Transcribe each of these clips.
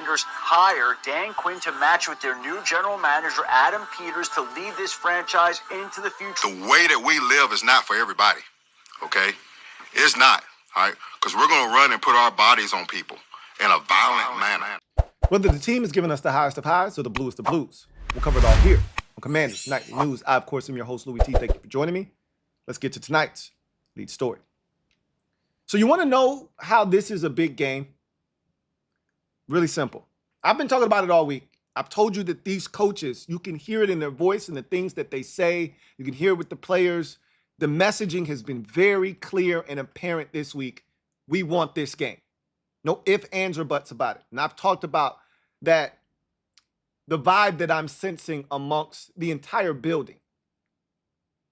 Commanders hire Dan Quinn to match with their new general manager, Adam Peters, to lead this franchise into the future. The way that we live is not for everybody, okay? It's not, all right? Because we're going to run and put our bodies on people in a violent manner. Whether the team is giving us the highest of highs or the bluest of blues, we'll cover it all here on Commanders Nightly News. I, of course, am your host, Louie T. Thank you for joining me. Let's get to tonight's lead story. So you want to know how this is a big game? Really simple. I've been talking about it all week. I've told you that these coaches, you can hear it in their voice and the things that they say. You can hear it with the players. The messaging has been very clear and apparent this week. We want this game. No ifs, ands, or buts about it. And I've talked about that, the vibe that I'm sensing amongst the entire building.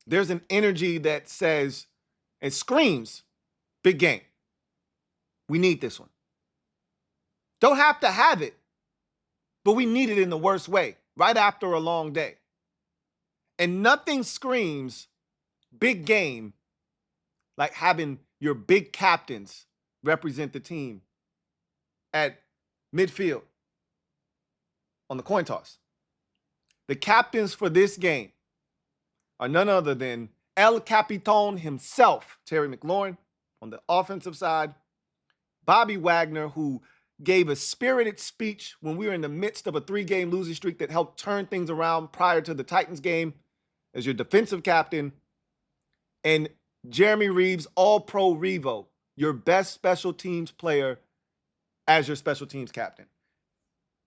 There's an energy that says and screams, big game. We need this one. Don't have to have it, but we need it in the worst way, right after a long day. And nothing screams big game like having your big captains represent the team at midfield on the coin toss. The captains for this game are none other than El Capitan himself, Terry McLaurin, on the offensive side, Bobby Wagner, who gave a spirited speech when we were in the midst of a 3-game losing streak that helped turn things around prior to the Titans game as your defensive captain, and Jeremy Reeves, All-Pro Revo, your best special teams player as your special teams captain.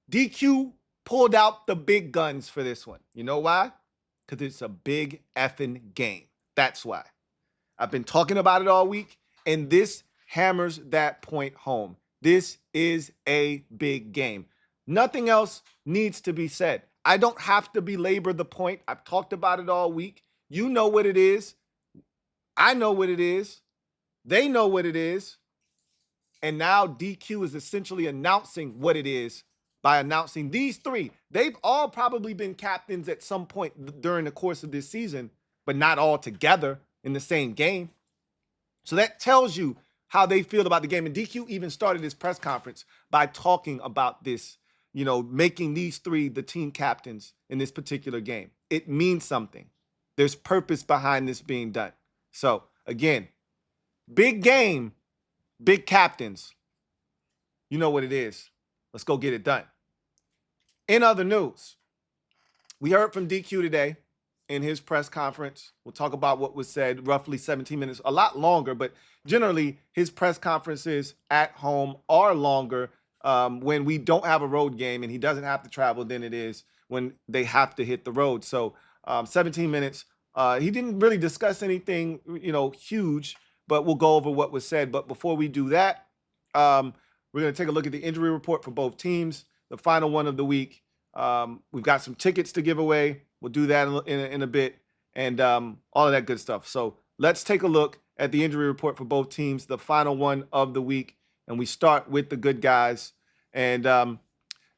DQ pulled out the big guns for this one. You know why? Because it's a big effing game. That's why. I've been talking about it all week, and this hammers that point home. This is a big game. Nothing else needs to be said. I don't have to belabor the point. I've talked about it all week. You know what it is. I know what it is. They know what it is. And now DQ is essentially announcing what it is by announcing these three. They've all probably been captains at some point during the course of this season, but not all together in the same game. So that tells you how they feel about the game. And DQ even started his press conference by talking about this, making these three the team captains in this particular game. It means something. There's purpose behind this being done. So again, big game, big captains. You know what it is. Let's go get it done. In other news, we heard from DQ today in his press conference. We'll talk about what was said, roughly 17 minutes, a lot longer, but generally his press conferences at home are longer when we don't have a road game and he doesn't have to travel than it is when they have to hit the road. So 17 minutes. He didn't really discuss anything, huge, but we'll go over what was said. But before we do that, we're going to take a look at the injury report for both teams, the final one of the week. We've got some tickets to give away. We'll do that in a bit and all of that good stuff. So let's take a look at the injury report for both teams, the final one of the week. And we start with the good guys. And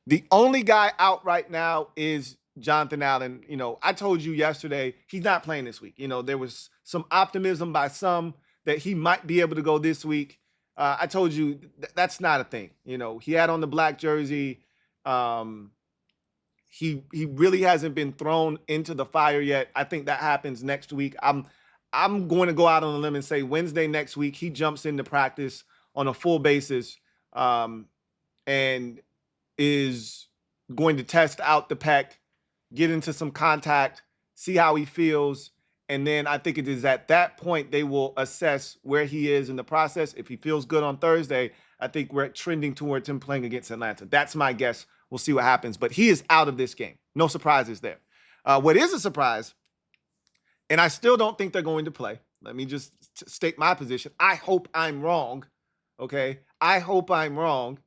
the only guy out right now is Jonathan Allen. I told you yesterday, he's not playing this week. There was some optimism by some that he might be able to go this week. I told you that's not a thing. He had on the black jersey. He really hasn't been thrown into the fire yet. I think that happens next week. I'm going to go out on a limb and say Wednesday next week, he jumps into practice on a full basis and is going to test out the pec, get into some contact, see how he feels. And then I think it is at that point they will assess where he is in the process. If he feels good on Thursday, I think we're trending towards him playing against Atlanta. That's my guess. We'll see what happens. But he is out of this game. No surprises there. What is a surprise, and I still don't think they're going to play. Let me just state my position. I hope I'm wrong, okay? I hope I'm wrong.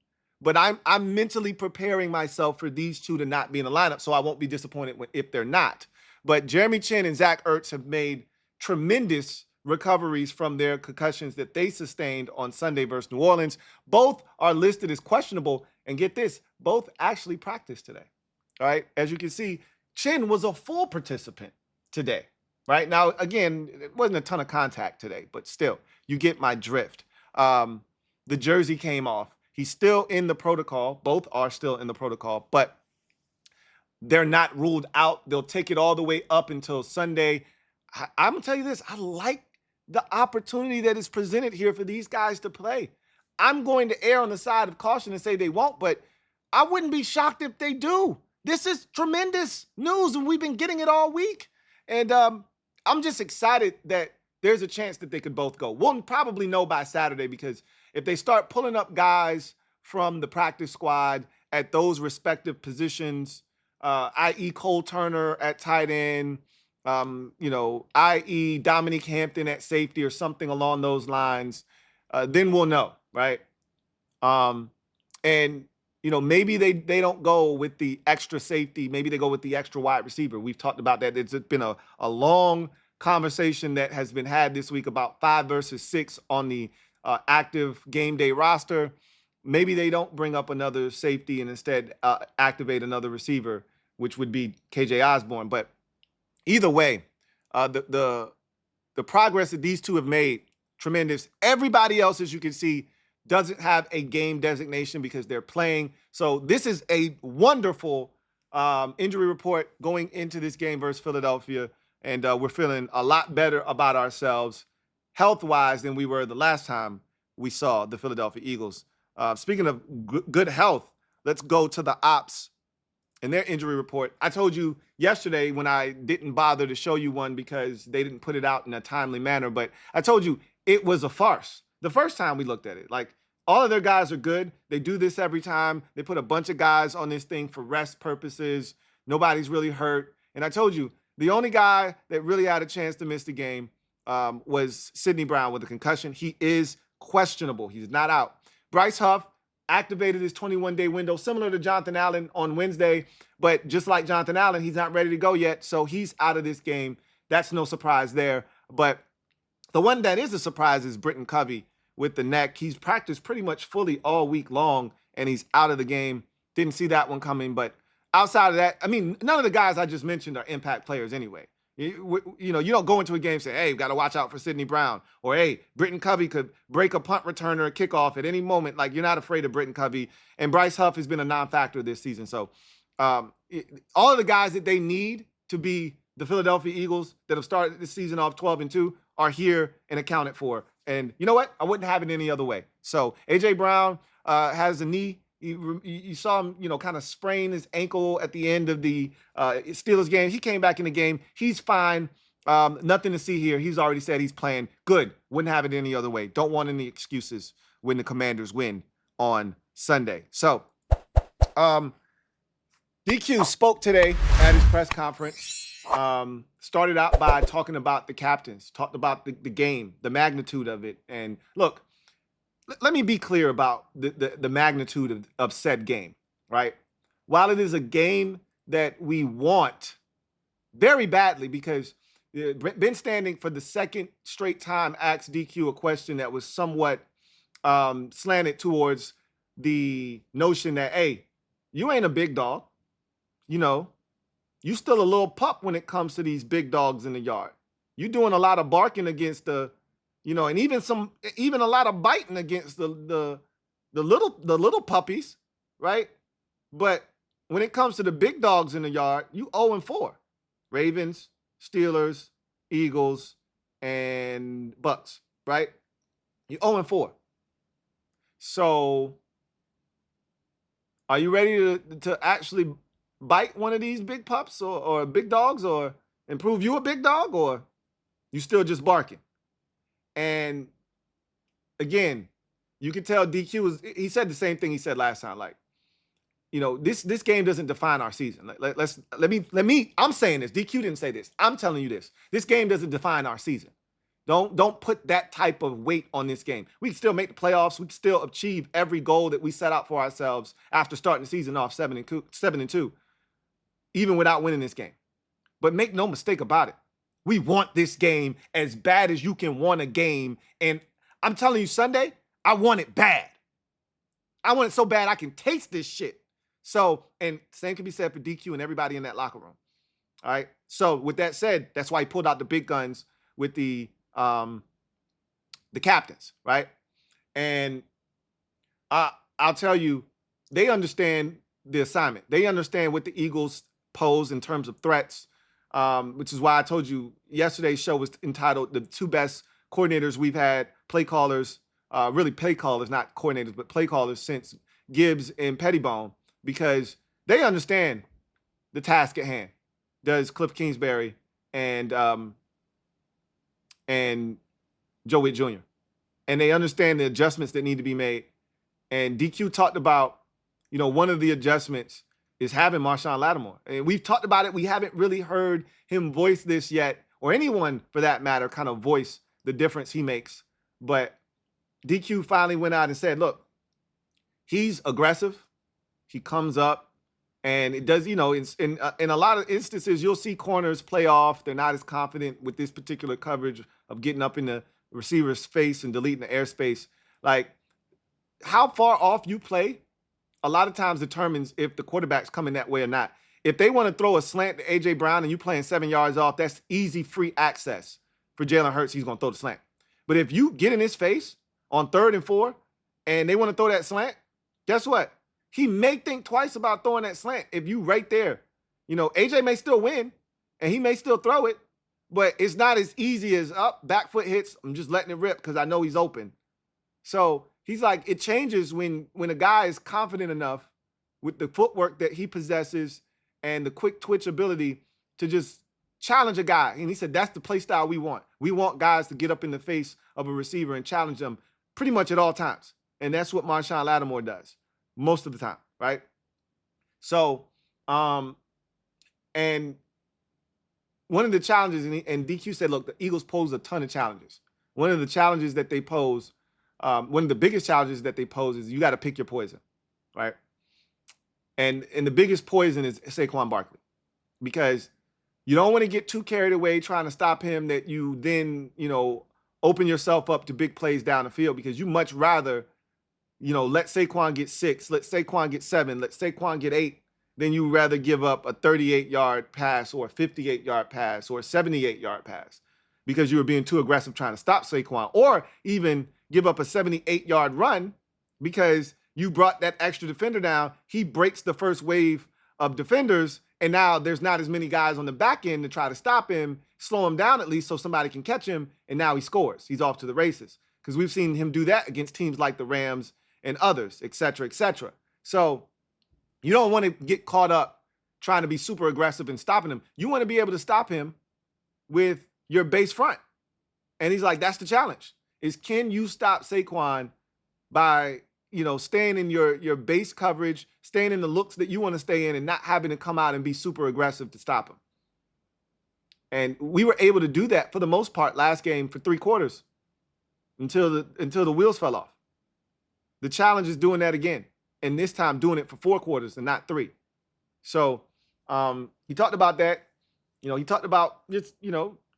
But I'm mentally preparing myself for these two to not be in the lineup, so I won't be disappointed if they're not. But Jeremy Chin and Zach Ertz have made tremendous recoveries from their concussions that they sustained on Sunday versus New Orleans. Both are listed as questionable. And get this, both actually practiced today. All right. As you can see, Chin was a full participant today. Right now, again, it wasn't a ton of contact today, but still, you get my drift. The jersey came off. He's still in the protocol. Both are still in the protocol, but they're not ruled out. They'll take it all the way up until Sunday. I'm going to tell you this. I like the opportunity that is presented here for these guys to play. I'm going to err on the side of caution and say they won't, but I wouldn't be shocked if they do. This is tremendous news, and we've been getting it all week. And I'm just excited that there's a chance that they could both go. We'll probably know by Saturday, because if they start pulling up guys from the practice squad at those respective positions, i.e. Cole Turner at tight end, i.e. Dominique Hampton at safety or something along those lines, then we'll know, right? And maybe they don't go with the extra safety. Maybe they go with the extra wide receiver. We've talked about that. It's been a long conversation that has been had this week about 5 versus 6 on the active game day roster. Maybe they don't bring up another safety and instead activate another receiver, which would be KJ Osborne. But either way, the progress that these two have made, tremendous. Everybody else, as you can see, doesn't have a game designation because they're playing. So this is a wonderful injury report going into this game versus Philadelphia. And we're feeling a lot better about ourselves health-wise than we were the last time we saw the Philadelphia Eagles. Speaking of good health, let's go to the Ops and their injury report. I told you yesterday when I didn't bother to show you one because they didn't put it out in a timely manner, but I told you it was a farce the first time we looked at it. Like, all of their guys are good. They do this every time. They put a bunch of guys on this thing for rest purposes. Nobody's really hurt. And I told you, the only guy that really had a chance to miss the game was Sidney Brown with a concussion. He is questionable. He's not out. Bryce Huff activated his 21-day window, similar to Jonathan Allen on Wednesday. But just like Jonathan Allen, he's not ready to go yet. So he's out of this game. That's no surprise there. But the one that is a surprise is Britton Covey with the neck. He's practiced pretty much fully all week long, and he's out of the game. Didn't see that one coming. But outside of that, I mean, none of the guys I just mentioned are impact players anyway. You don't go into a game and say, hey, we've got to watch out for Sidney Brown. Or, hey, Britton Covey could break a punt returner or kickoff at any moment. Like, you're not afraid of Britton Covey. And Bryce Huff has been a non-factor this season. So all of the guys that they need to be the Philadelphia Eagles that have started this season off 12-2 are here and accounted for. And you know what? I wouldn't have it any other way. So A.J. Brown has a knee. You saw him, kind of sprain his ankle at the end of the Steelers game. He came back in the game. He's fine. Nothing to see here. He's already said he's playing. Good. Wouldn't have it any other way. Don't want any excuses when the Commanders win on Sunday. So DQ spoke today at his press conference. Started out by talking about the captains, talked about the game, the magnitude of it. And look, let me be clear about the magnitude of said game, right? While it is a game that we want very badly, because Ben Standing for the second straight time asked DQ a question that was somewhat slanted towards the notion that, hey, you ain't a big dog, you still a little pup when it comes to these big dogs in the yard. You doing a lot of barking against and even a lot of biting against the little puppies, right? But when it comes to the big dogs in the yard, you 0-4. Ravens, Steelers, Eagles, and Bucks, right? You 0-4. So are you ready to actually bite one of these big pups or big dogs, or improve you a big dog, or you still just barking? And again, you can tell DQ he said the same thing he said last time. Like, this game doesn't define our season. Let me, I'm saying this. DQ didn't say this. I'm telling you this. This game doesn't define our season. Don't put that type of weight on this game. We can still make the playoffs. We can still achieve every goal that we set out for ourselves after starting the season off 7-2. Even without winning this game. But make no mistake about it. We want this game as bad as you can want a game. And I'm telling you, Sunday, I want it bad. I want it so bad I can taste this shit. So, and same can be said for DQ and everybody in that locker room. All right. So with that said, that's why he pulled out the big guns with the captains, right? And I'll tell you, they understand the assignment. They understand what the Eagles pose in terms of threats, which is why I told you yesterday's show was entitled "The Two Best Coordinators We've Had," play callers, really play callers, not coordinators, but play callers since Gibbs and Pettibone, because they understand the task at hand. Does Cliff Kingsbury and Joe Witt Jr. And they understand the adjustments that need to be made. And DQ talked about, one of the adjustments is having Marshon Lattimore. And we've talked about it. We haven't really heard him voice this yet, or anyone for that matter, kind of voice the difference he makes. But DQ finally went out and said, look, he's aggressive. He comes up and it does, in a lot of instances, you'll see corners play off. They're not as confident with this particular coverage of getting up in the receiver's face and deleting the airspace. Like, how far off you play a lot of times determines if the quarterback's coming that way or not. If they want to throw a slant to A.J. Brown and you playing 7 yards off, that's easy, free access for Jalen Hurts. He's going to throw the slant. But if you get in his face on 3rd and 4 and they want to throw that slant, guess what? He may think twice about throwing that slant if you right there. A.J. may still win and he may still throw it, but it's not as easy as back foot hits. I'm just letting it rip because I know he's open. So he's like, it changes when a guy is confident enough with the footwork that he possesses and the quick twitch ability to just challenge a guy. And he said, that's the play style we want. We want guys to get up in the face of a receiver and challenge them pretty much at all times. And that's what Marshon Lattimore does most of the time, right? So, and one of the challenges, and DQ said, look, the Eagles pose a ton of challenges. One of the challenges that they pose, one of the biggest challenges that they pose is you got to pick your poison, right? And the biggest poison is Saquon Barkley, because you don't want to get too carried away trying to stop him that you then, open yourself up to big plays down the field, because you much rather, let Saquon get 6, let Saquon get 7, let Saquon get 8, then you rather give up a 38-yard pass or a 58-yard pass or a 78-yard pass because you were being too aggressive trying to stop Saquon, or even give up a 78-yard run because you brought that extra defender down. He breaks the first wave of defenders, and now there's not as many guys on the back end to try to stop him, slow him down at least so somebody can catch him, and now he scores. He's off to the races, because we've seen him do that against teams like the Rams and others, et cetera, et cetera. So you don't want to get caught up trying to be super aggressive and stopping him. You want to be able to stop him with your base front. And he's like, that's the challenge, is can you stop Saquon by, staying in your base coverage, staying in the looks that you want to stay in, and not having to come out and be super aggressive to stop him. And we were able to do that for the most part last game for 3 quarters until the wheels fell off. The challenge is doing that again, and this time doing it for 4 quarters and not 3. So he talked about that. He talked about just,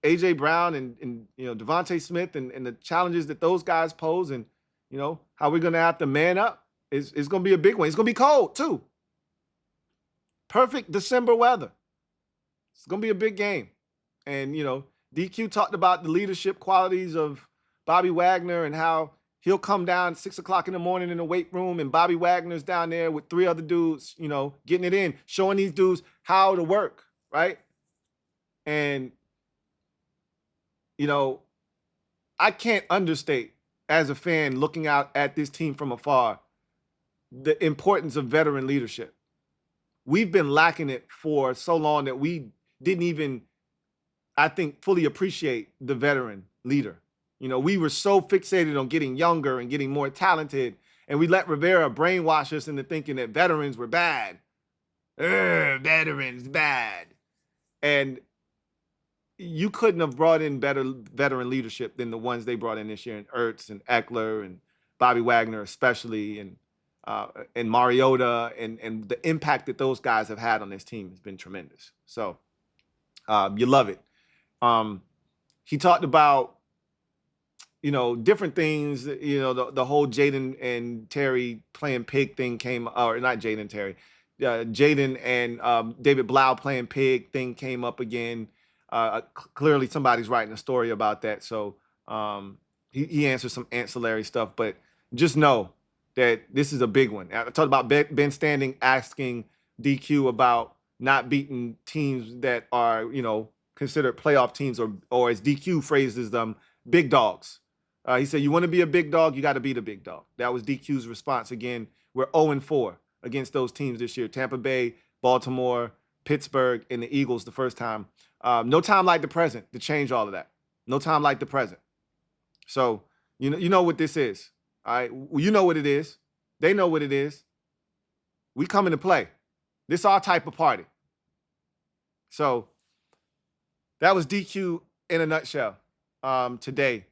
A.J. Brown and Devontae Smith and the challenges that those guys pose, and, how we're going to have to man up. It's going to be a big one. It's going to be cold, too. Perfect December weather. It's going to be a big game. And, DQ talked about the leadership qualities of Bobby Wagner and how he'll come down at 6 o'clock in the morning in the weight room, and Bobby Wagner's down there with 3 other dudes, getting it in, showing these dudes how to work, right? And, I can't understate, as a fan looking out at this team from afar, the importance of veteran leadership. We've been lacking it for so long that we didn't even, I think, fully appreciate the veteran leader. We were so fixated on getting younger and getting more talented, and we let Rivera brainwash us into thinking that veterans were bad. Veterans bad. And you couldn't have brought in better veteran leadership than the ones they brought in this year, and Ertz and Eckler and Bobby Wagner especially, and Mariota, and the impact that those guys have had on this team has been tremendous. So you love it. He talked about, different things, the whole Jaden and Terry playing pig thing came, or not Jaden and Terry, Jaden and David Blau playing pig thing came up again. Clearly somebody's writing a story about that. So he answered some ancillary stuff, but just know that this is a big one. I talked about Ben Standing asking DQ about not beating teams that are, considered playoff teams, or as DQ phrases them, big dogs. He said, you want to be a big dog, you got to beat a big dog. That was DQ's response. Again, we're 0-4 against those teams this year. Tampa Bay, Baltimore, Pittsburgh, and the Eagles the first time. No time like the present to change all of that. No time like the present. So, you know what this is. All right. You know what it is. They know what it is. We coming to play. This our type of party. So that was DQ in a nutshell today.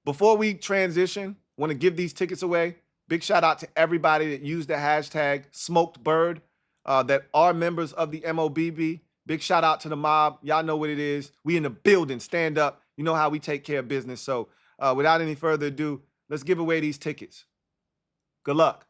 Before we transition, want to give these tickets away. Big shout out to everybody that used the hashtag SmokedBird that are members of the MOBB. Big shout out to the mob. Y'all know what it is. We in the building. Stand up. You know how we take care of business. So without any further ado, let's give away these tickets. Good luck.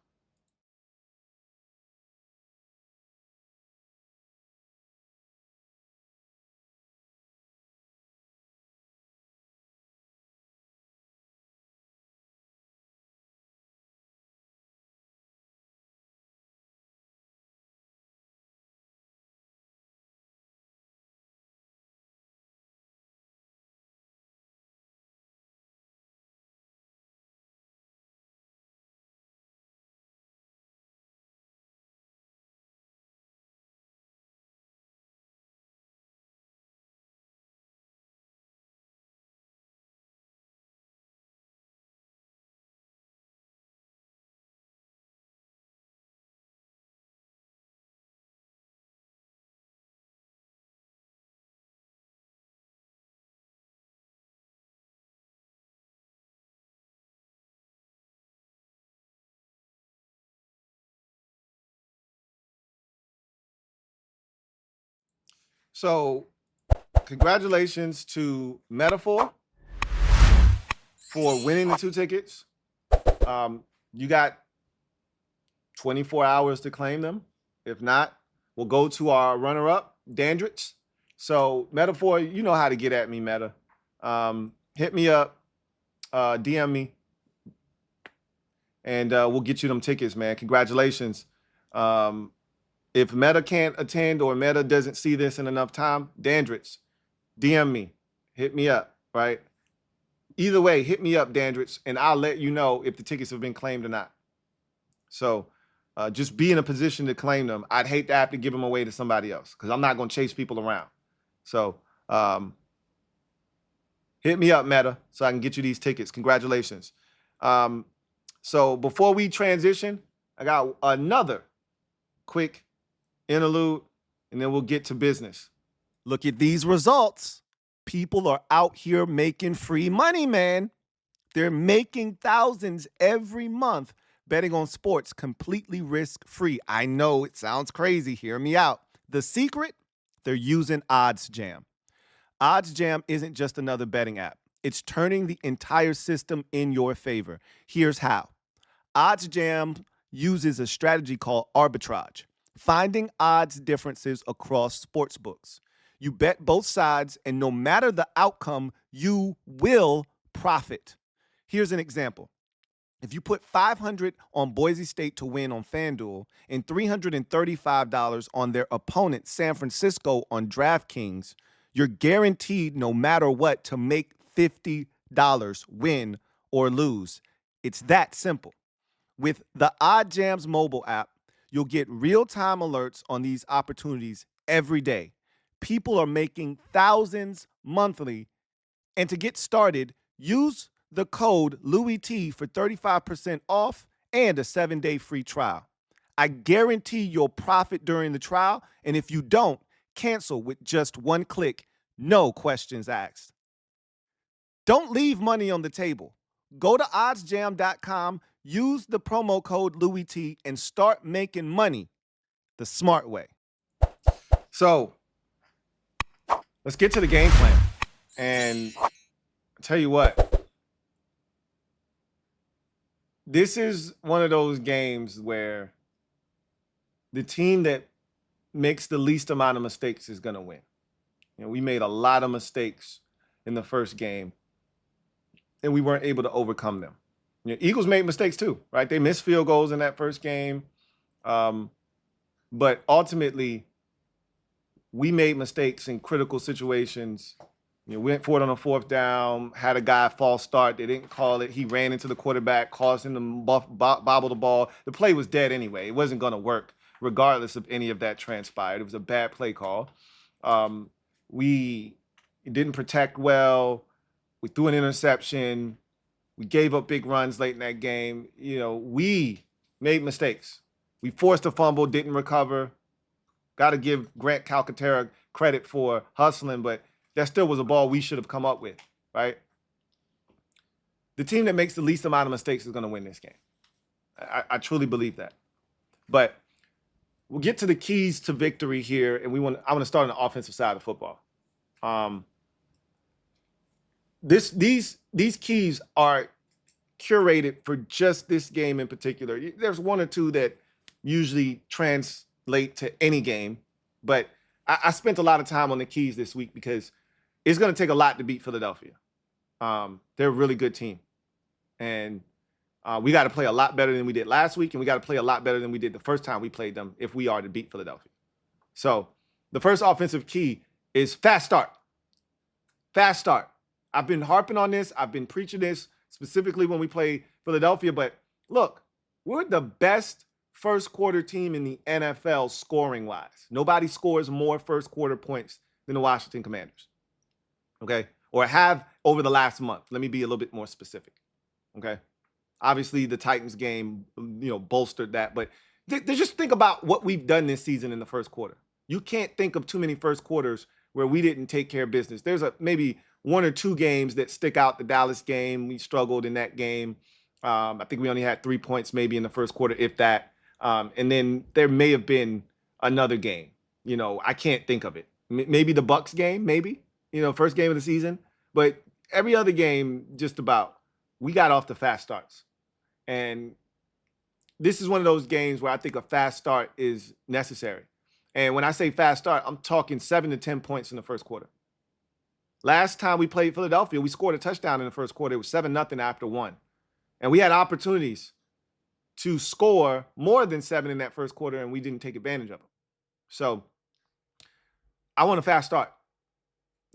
So congratulations to Metaphor for winning the 2 tickets. You got 24 hours to claim them. If not, we'll go to our runner-up, Dandrich. So Metaphor, you know how to get at me, Meta. Hit me up, DM me, and we'll get you them tickets, man. Congratulations. If Meta can't attend or Meta doesn't see this in enough time, Dandrich, DM me, hit me up, right? Either way, hit me up, Dandrich, and I'll let you know if the tickets have been claimed or not. So just be in a position to claim them. I'd hate to have to give them away to somebody else because I'm not going to chase people around. So hit me up, Meta, so I can get you these tickets. Congratulations. So before we transition, I got another quick interlude, and then we'll get to business. Look at these results. People are out here making free money, man. They're making thousands every month betting on sports completely risk-free. I know it sounds crazy. Hear me out. The secret? They're using OddsJam. OddsJam isn't just another betting app. It's turning the entire system in your favor. Here's how. OddsJam uses a strategy called arbitrage, finding odds differences across sportsbooks. You bet both sides, and no matter the outcome, you will profit. Here's an example. If you put $500 on Boise State to win on FanDuel and $335 on their opponent, San Francisco, on DraftKings, you're guaranteed no matter what to make $50, win or lose. It's that simple. With the OddsJam mobile app, you'll get real-time alerts on these opportunities every day. People are making thousands monthly. And to get started, use the code LouieT for 35% off and a 7-day free trial. I guarantee you'll profit during the trial, and if you don't, cancel with just one click, no questions asked. Don't leave money on the table. Go to oddsjam.com, use the promo code LouieT, and start making money the smart way. So, let's get to the game plan. And I'll tell you what, this is one of those games where the team that makes the least amount of mistakes is going to win. We made a lot of mistakes in the first game, and we weren't able to overcome them. Eagles made mistakes too, right? They missed field goals in that first game. But ultimately, we made mistakes in critical situations. We went for it on a fourth down, had a guy false start. They didn't call it. He ran into the quarterback, caused him to bobble the ball. The play was dead anyway. It wasn't going to work regardless of any of that transpired. It was a bad play call. We didn't protect well. We threw an interception. We gave up big runs late in that game. We made mistakes. We forced a fumble, didn't recover. Got to give Grant Calcaterra credit for hustling, but that still was a ball we should have come up with, right? The team that makes the least amount of mistakes is going to win this game. I truly believe that. But we'll get to the keys to victory here, and I want to start on the offensive side of football. These keys are curated for just this game in particular. There's one or two that usually translate to any game, but I spent a lot of time on the keys this week because it's going to take a lot to beat Philadelphia. They're a really good team, and we got to play a lot better than we did last week, and we got to play a lot better than we did the first time we played them if we are to beat Philadelphia. So the first offensive key is fast start. Fast start. I've been harping on this. I've been preaching this specifically when we play Philadelphia, but look, we're the best first quarter team in the NFL scoring wise. Nobody scores more first quarter points than the Washington Commanders. Okay? Or have over the last month. Let me be a little bit more specific. Okay? Obviously the Titans game, bolstered that, but just think about what we've done this season in the first quarter. You can't think of too many first quarters where we didn't take care of business. There's maybe one or two games that stick out. The Dallas game, we struggled in that game. I think we only had 3 points maybe in the first quarter, if that. And then there may have been another game. I can't think of it. Maybe the Bucks game, maybe, first game of the season. But every other game, just about, we got off the fast starts. And this is one of those games where I think a fast start is necessary. And when I say fast start, I'm talking 7 to 10 points in the first quarter. Last time we played Philadelphia, we scored a touchdown in the first quarter. It was 7-0 after 1. And we had opportunities to score more than 7 in that first quarter, and we didn't take advantage of them. So I want a fast start.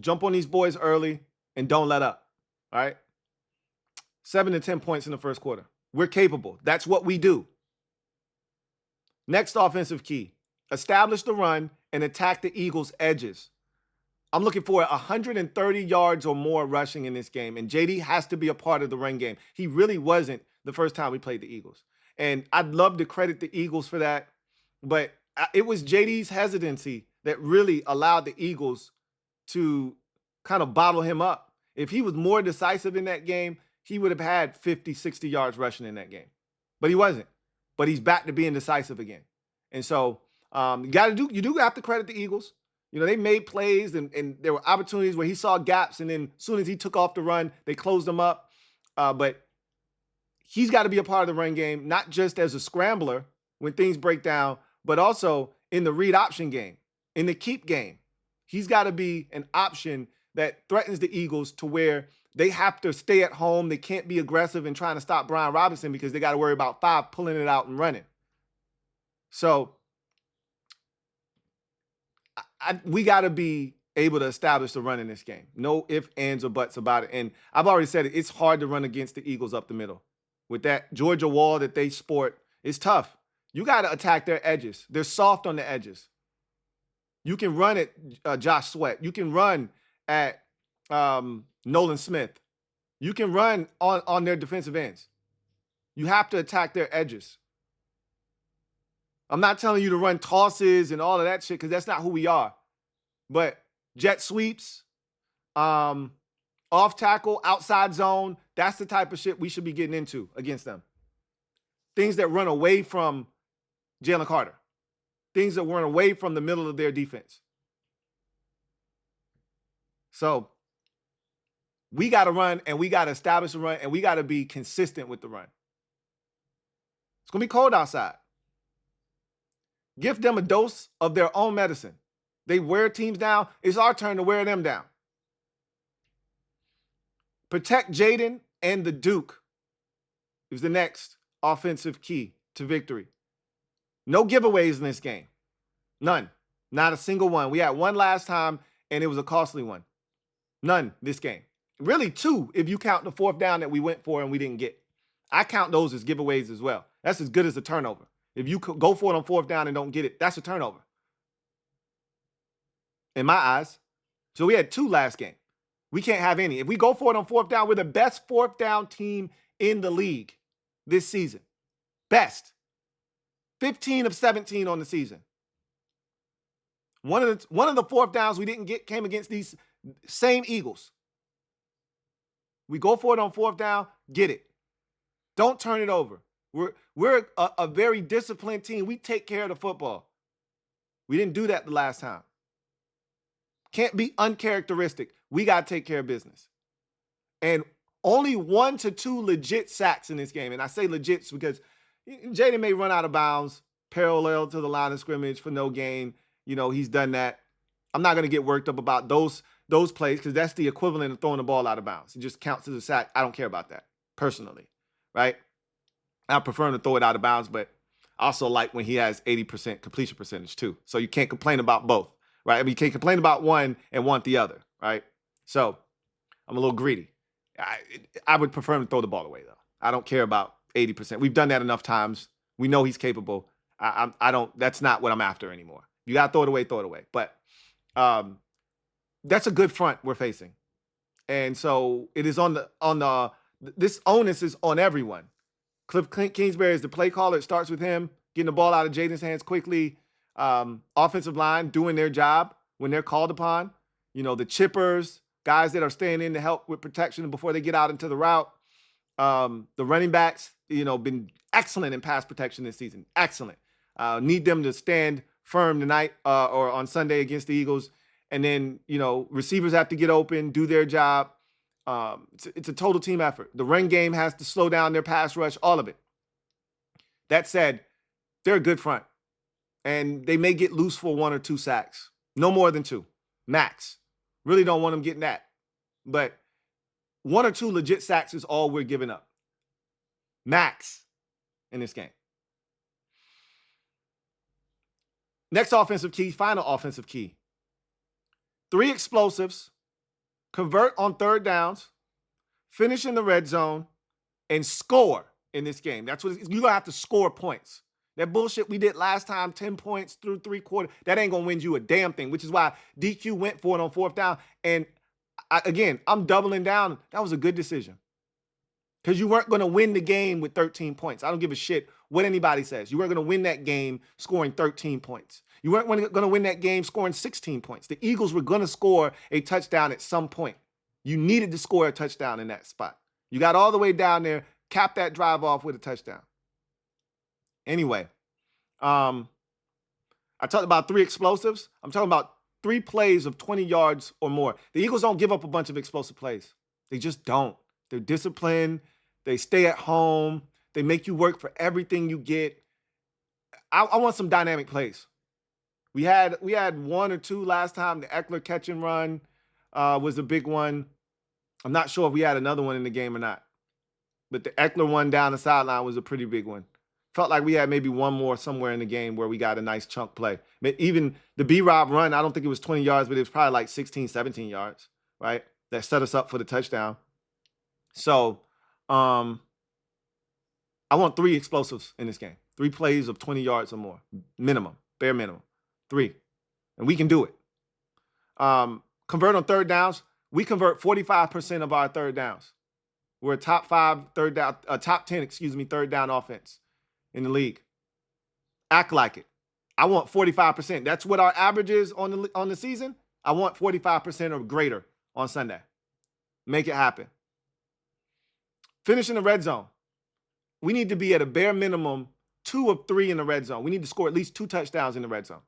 Jump on these boys early and don't let up. All right? 7 to 10 points in the first quarter. We're capable. That's what we do. Next offensive key. Establish the run and attack the Eagles' edges. I'm looking for 130 yards or more rushing in this game, and JD has to be a part of the run game. He really wasn't the first time we played the Eagles. And I'd love to credit the Eagles for that, but it was JD's hesitancy that really allowed the Eagles to kind of bottle him up. If he was more decisive in that game, he would have had 50, 60 yards rushing in that game. But he wasn't. But he's back to being decisive again. And so you do have to credit the Eagles. They made plays and there were opportunities where he saw gaps, and then as soon as he took off the run, they closed them up. But he's got to be a part of the run game, not just as a scrambler when things break down, but also in the read option game, in the keep game. He's got to be an option that threatens the Eagles to where they have to stay at home. They can't be aggressive in trying to stop Brian Robinson because they got to worry about 5 pulling it out and running. So we got to be able to establish the run in this game. No ifs, ands, or buts about it. And I've already said it. It's hard to run against the Eagles up the middle. With that Georgia wall that they sport, it's tough. You got to attack their edges. They're soft on the edges. You can run at Josh Sweat. You can run at Nolan Smith. You can run on their defensive ends. You have to attack their edges. I'm not telling you to run tosses and all of that shit because that's not who we are. But jet sweeps, off tackle, outside zone, that's the type of shit we should be getting into against them. Things that run away from Jalen Carter. Things that run away from the middle of their defense. So we got to run, and we got to establish a run, and we got to be consistent with the run. It's going to be cold outside. Give them a dose of their own medicine. They wear teams down. It's our turn to wear them down. Protect Jaden and the Duke It was the next offensive key to victory. No giveaways in this game. None. Not a single one. We had one last time, and it was a costly one. None this game. Really two, if you count the fourth down that we went for and we didn't get. I count those as giveaways as well. That's as good as a turnover. If you go for it on fourth down and don't get it, that's a turnover. In my eyes. So we had two last game. We can't have any. If we go for it on fourth down, we're the best fourth down team in the league this season. Best. 15 of 17 on the season. One of the fourth downs we didn't get came against these same Eagles. We go for it on fourth down, get it. Don't turn it over. We're a very disciplined team. We take care of the football. We didn't do that the last time. Can't be uncharacteristic. We got to take care of business. And only 1 to 2 legit sacks in this game. And I say legit because Jaden may run out of bounds parallel to the line of scrimmage for no gain. You know, he's done that. I'm not going to get worked up about those plays because that's the equivalent of throwing the ball out of bounds. It just counts as a sack. I don't care about that personally, right? I prefer him to throw it out of bounds, but I also like when he has 80% completion percentage too. So you can't complain about both, right? I mean, you can't complain about one and want the other, right? So I'm a little greedy. I would prefer him to throw the ball away though. I don't care about 80%. We've done that enough times. We know he's capable. I don't. That's not what I'm after anymore. You got to throw it away, throw it away. But that's a good front we're facing. And so it is this onus is on everyone. Cliff Kingsbury is the play caller. It starts with him getting the ball out of Jaden's hands quickly. Offensive line doing their job when they're called upon. You know, the chippers, guys that are staying in to help with protection before they get out into the route. The running backs, you know, been excellent in pass protection this season. Excellent. Need them to stand firm tonight or on Sunday against the Eagles. And then, you know, receivers have to get open, do their job. It's a total team effort. The run game has to slow down their pass rush, all of it. That said, they're a good front. And they may get loose for 1 or 2 sacks. No more than 2. Max. Really don't want them getting that. But 1 or 2 legit sacks is all we're giving up. Max in this game. Next offensive key, final offensive key. 3 explosives, convert on third downs, finish in the red zone, and score in this game. That's what you're going to have to score points. That bullshit we did last time, 10 points through 3 quarters, that ain't going to win you a damn thing, which is why DQ went for it on fourth down. And I'm doubling down. That was a good decision. Because you weren't going to win the game with 13 points. I don't give a shit what anybody says. You weren't going to win that game scoring 13 points. You weren't going to win that game scoring 16 points. The Eagles were going to score a touchdown at some point. You needed to score a touchdown in that spot. You got all the way down there, capped that drive off with a touchdown. Anyway, I talked about 3 explosives. I'm talking about 3 plays of 20 yards or more. The Eagles don't give up a bunch of explosive plays. They just don't. They're disciplined. They stay at home. They make you work for everything you get. I want some dynamic plays. We had 1 or 2 last time. The Eckler catch and run was a big one. I'm not sure if we had another one in the game or not. But the Eckler one down the sideline was a pretty big one. Felt like we had maybe one more somewhere in the game where we got a nice chunk play. But even the B-Rob run, I don't think it was 20 yards, but it was probably like 16, 17 yards, right? That set us up for the touchdown. So I want 3 explosives in this game. 3 plays of 20 yards or more. Minimum. Bare minimum. 3. And we can do it. Convert on third downs. We convert 45% of our third downs. We're a top 10 third down offense in the league. Act like it. I want 45%. That's what our average is on the season. I want 45% or greater on Sunday. Make it happen. Finish in the red zone. We need to be at a bare minimum 2 of 3 in the red zone. We need to score at least 2 touchdowns in the red zone.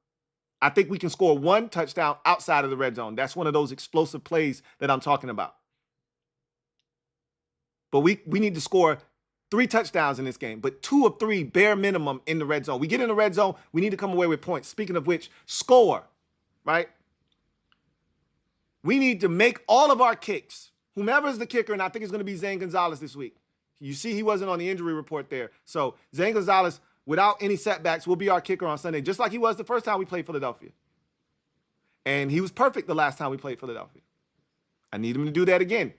I think we can score 1 touchdown outside of the red zone. That's one of those explosive plays that I'm talking about. But we need to score 3 touchdowns in this game, but 2 of 3 bare minimum in the red zone. We get in the red zone, we need to come away with points. Speaking of which, score, right? We need to make all of our kicks. Whomever is the kicker, and I think it's going to be Zane Gonzalez this week. You see he wasn't on the injury report there. So Zane Gonzalez, without any setbacks, will be our kicker on Sunday, just like he was the first time we played Philadelphia. And he was perfect the last time we played Philadelphia. I need him to do that again.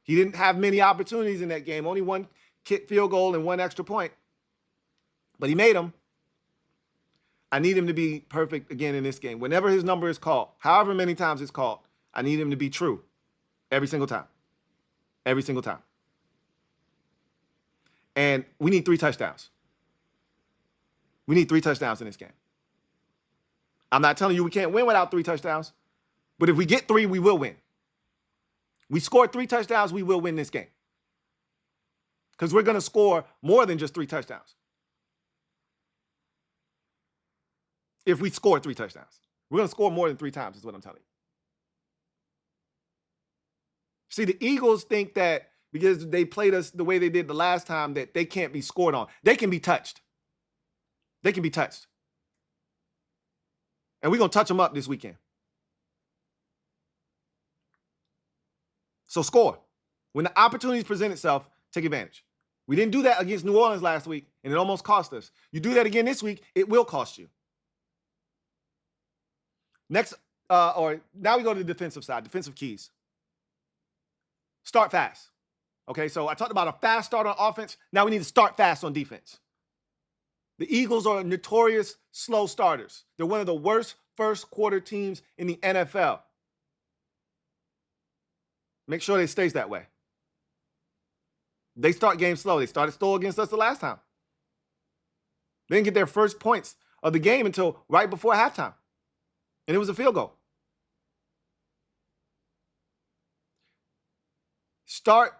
He didn't have many opportunities in that game, only one kick field goal and one extra point. But he made them. I need him to be perfect again in this game. Whenever his number is called, however many times it's called, I need him to be true every single time. Every single time. And we need 3 touchdowns. We need 3 touchdowns in this game. I'm not telling you we can't win without 3 touchdowns, but if we get 3, we will win. We score 3 touchdowns, we will win this game. Because we're going to score more than just 3 touchdowns. If we score 3 touchdowns, we're going to score more than 3 times, is what I'm telling you. See, the Eagles think that because they played us the way they did the last time that they can't be scored on. They can be touched. They can be touched. And we're going to touch them up this weekend. So score. When the opportunities present itself, take advantage. We didn't do that against New Orleans last week, and it almost cost us. You do that again this week, it will cost you. Next, now we go to the defensive side, defensive keys. Start fast. Okay, so I talked about a fast start on offense. Now we need to start fast on defense. The Eagles are notorious slow starters. They're one of the worst first quarter teams in the NFL. Make sure it stays that way. They start games slow. They started slow against us the last time. They didn't get their first points of the game until right before halftime. And it was a field goal. Start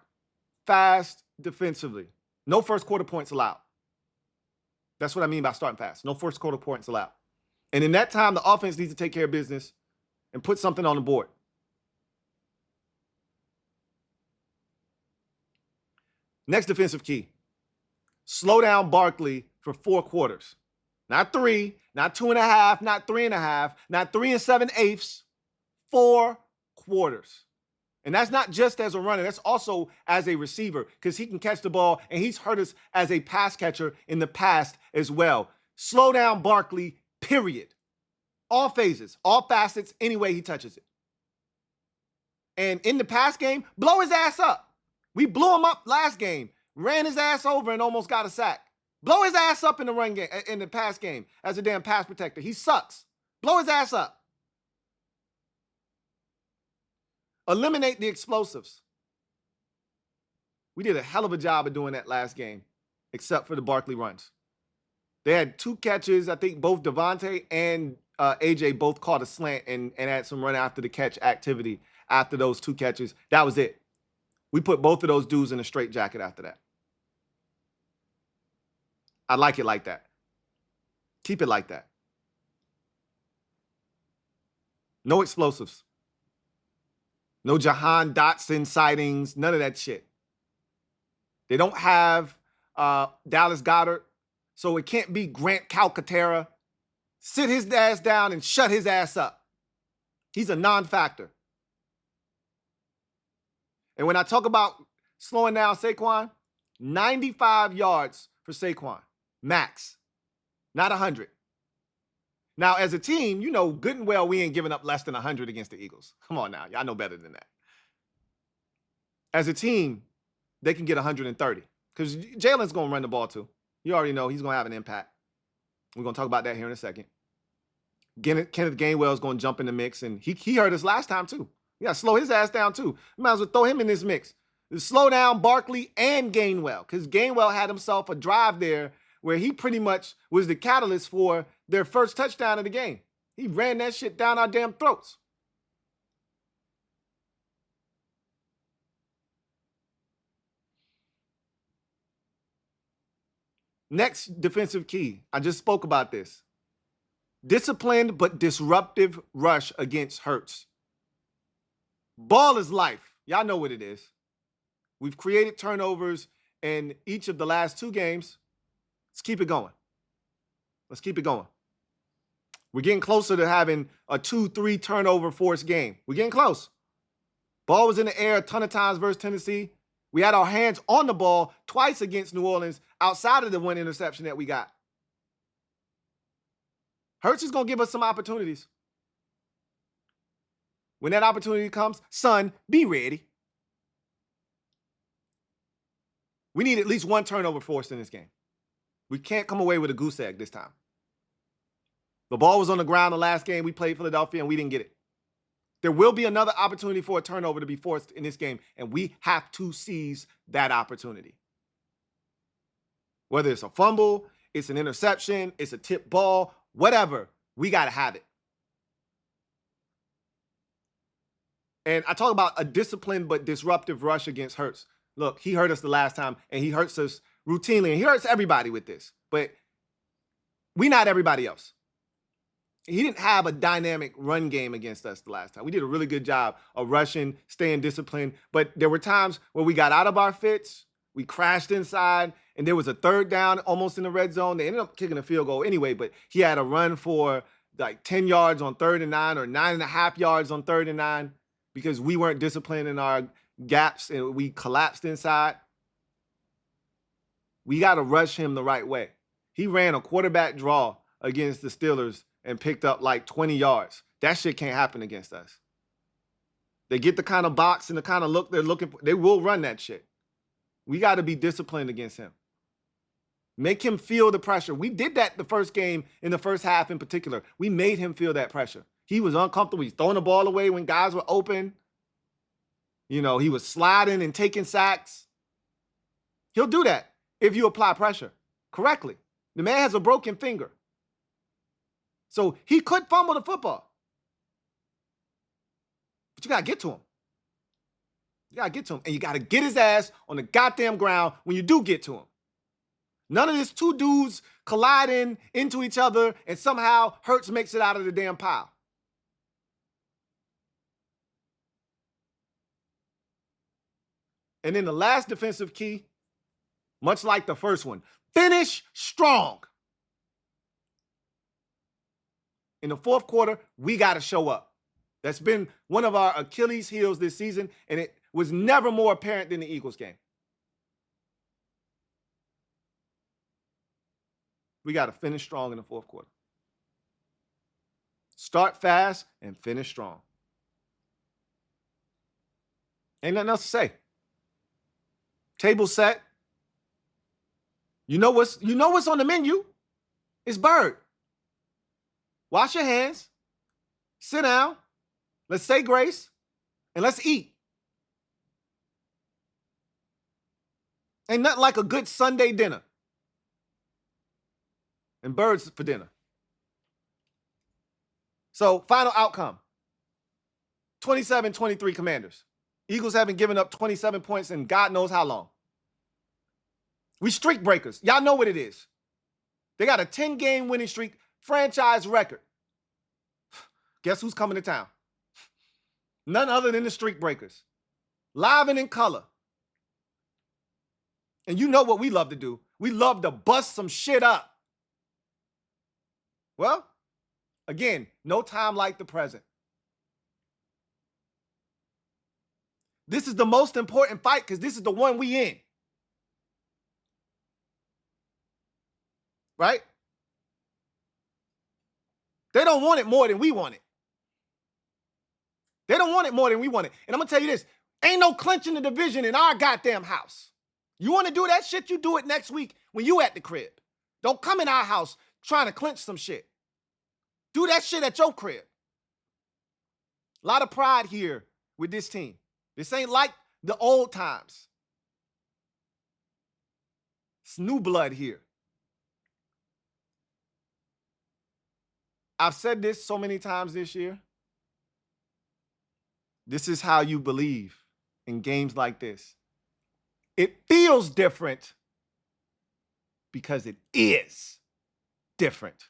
fast defensively. No first quarter points allowed. That's what I mean by starting fast. No first quarter points allowed. And in that time, the offense needs to take care of business and put something on the board. Next defensive key. Slow down Barkley for 4 quarters. Not 3, not 2.5, not 3.5, not 3 7/8. 4 quarters. And that's not just as a runner, that's also as a receiver, because he can catch the ball, and he's hurt us as a pass catcher in the past as well. Slow down Barkley, period. All phases, all facets, any way he touches it. And in the pass game, blow his ass up. We blew him up last game, ran his ass over and almost got a sack. Blow his ass up in the run game, in the pass game as a damn pass protector. He sucks. Blow his ass up. Eliminate the explosives. We did a hell of a job of doing that last game, except for the Barkley runs. They had 2 catches. I think both Devontae and AJ both caught a slant and had some run after the catch activity after those 2 catches. That was it. We put both of those dudes in a straitjacket after that. I like it like that. Keep it like that. No explosives. No Jahan Dotson sightings, none of that shit. They don't have Dallas Goedert, so it can't be Grant Calcaterra. Sit his ass down and shut his ass up. He's a non-factor. And when I talk about slowing down Saquon, 95 yards for Saquon, max, not 100. Now, as a team, you know good and well we ain't giving up less than 100 against the Eagles. Come on now. Y'all know better than that. As a team, they can get 130 because Jalen's going to run the ball too. You already know he's going to have an impact. We're going to talk about that here in a second. Kenneth Gainwell is going to jump in the mix, and he hurt us last time too. You got to slow his ass down too. You might as well throw him in this mix. Slow down Barkley and Gainwell because Gainwell had himself a drive there where he pretty much was the catalyst for their first touchdown of the game. He ran that shit down our damn throats. Next defensive key. I just spoke about this. Disciplined but disruptive rush against Hurts. Ball is life. Y'all know what it is. We've created turnovers in each of the last 2 games. Let's keep it going. Let's keep it going. We're getting closer to having a 2-3 turnover forced game. We're getting close. Ball was in the air a ton of times versus Tennessee. We had our hands on the ball twice against New Orleans outside of the one interception that we got. Hurts is going to give us some opportunities. When that opportunity comes, son, be ready. We need at least one turnover forced in this game. We can't come away with a goose egg this time. The ball was on the ground the last game. We played Philadelphia, and we didn't get it. There will be another opportunity for a turnover to be forced in this game, and we have to seize that opportunity. Whether it's a fumble, it's an interception, it's a tip ball, whatever, we got to have it. And I talk about a disciplined but disruptive rush against Hurts. Look, he hurt us the last time, and he hurts us routinely, and he hurts everybody with this. But we not everybody else. He didn't have a dynamic run game against us the last time. We did a really good job of rushing, staying disciplined, but there were times where we got out of our fits, we crashed inside, and there was a third down almost in the red zone. They ended up kicking a field goal anyway, but he had a run for like 10 yards on 3rd and 9 or 9.5 yards on 3rd and 9 because we weren't disciplined in our gaps and we collapsed inside. We got to rush him the right way. He ran a quarterback draw against the Steelers and picked up like 20 yards. That shit can't happen against us. They get the kind of box and the kind of look they're looking for. They will run that shit. We got to be disciplined against him. Make him feel the pressure. We did that the first game in the first half in particular. We made him feel that pressure. He was uncomfortable. He's throwing the ball away when guys were open. You know, he was sliding and taking sacks. He'll do that if you apply pressure correctly. The man has a broken finger. So he could fumble the football. But you got to get to him. You got to get to him. And you got to get his ass on the goddamn ground when you do get to him. None of this two dudes colliding into each other and somehow Hurts makes it out of the damn pile. And then the last defensive key, much like the first one, finish strong. In the fourth quarter, we got to show up. That's been one of our Achilles heels this season, and it was never more apparent than the Eagles game. We got to finish strong in the fourth quarter. Start fast and finish strong. Ain't nothing else to say. Table set. You know what's on the menu? It's bird. Wash your hands. Sit down. Let's say grace. And let's eat. Ain't nothing like a good Sunday dinner. And birds for dinner. So, final outcome. 27-23 Commanders. Eagles haven't given up 27 points in God knows how long. We streak breakers. Y'all know what it is. They got a 10-game winning streak, franchise record. Guess who's coming to town? None other than the streak breakers. Live and in color. And you know what we love to do. We love to bust some shit up. Well, again, no time like the present. This is the most important fight because this is the one we in. Right? They don't want it more than we want it. They don't want it more than we want it. And I'm going to tell you this. Ain't no clinching the division in our goddamn house. You want to do that shit, you do it next week when you at the crib. Don't come in our house trying to clinch some shit. Do that shit at your crib. A lot of pride here with this team. This ain't like the old times. It's new blood here. I've said this so many times this year. This is how you believe in games like this. It feels different because it is different.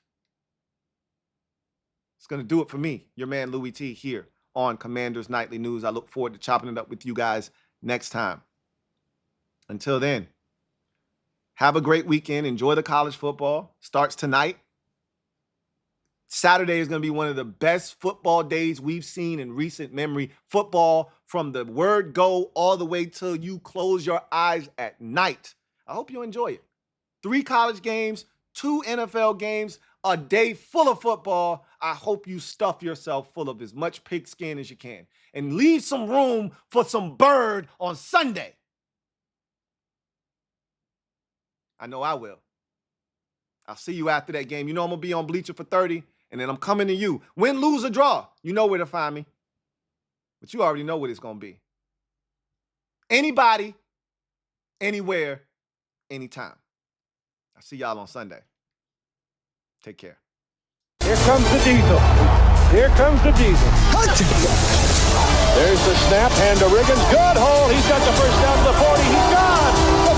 It's going to do it for me, your man Louie T, here on Commanders Nightly News. I look forward to chopping it up with you guys next time. Until then, have a great weekend. Enjoy the college football. Starts tonight. Saturday is going to be one of the best football days we've seen in recent memory. Football from the word go all the way till you close your eyes at night. I hope you enjoy it. 3 college games, 2 NFL games, a day full of football. I hope you stuff yourself full of as much pigskin as you can and leave some room for some bird on Sunday. I know I will. I'll see you after that game. You know I'm going to be on Bleacher for 30, and then I'm coming to you. Win, lose, or draw. You know where to find me. But you already know what it's going to be. Anybody, anywhere, anytime. I'll see y'all on Sunday. Take care. Here comes the diesel. Here comes the diesel. There's the snap, hand to Riggins. Good hole. He's got the first down to the 40. He's gone.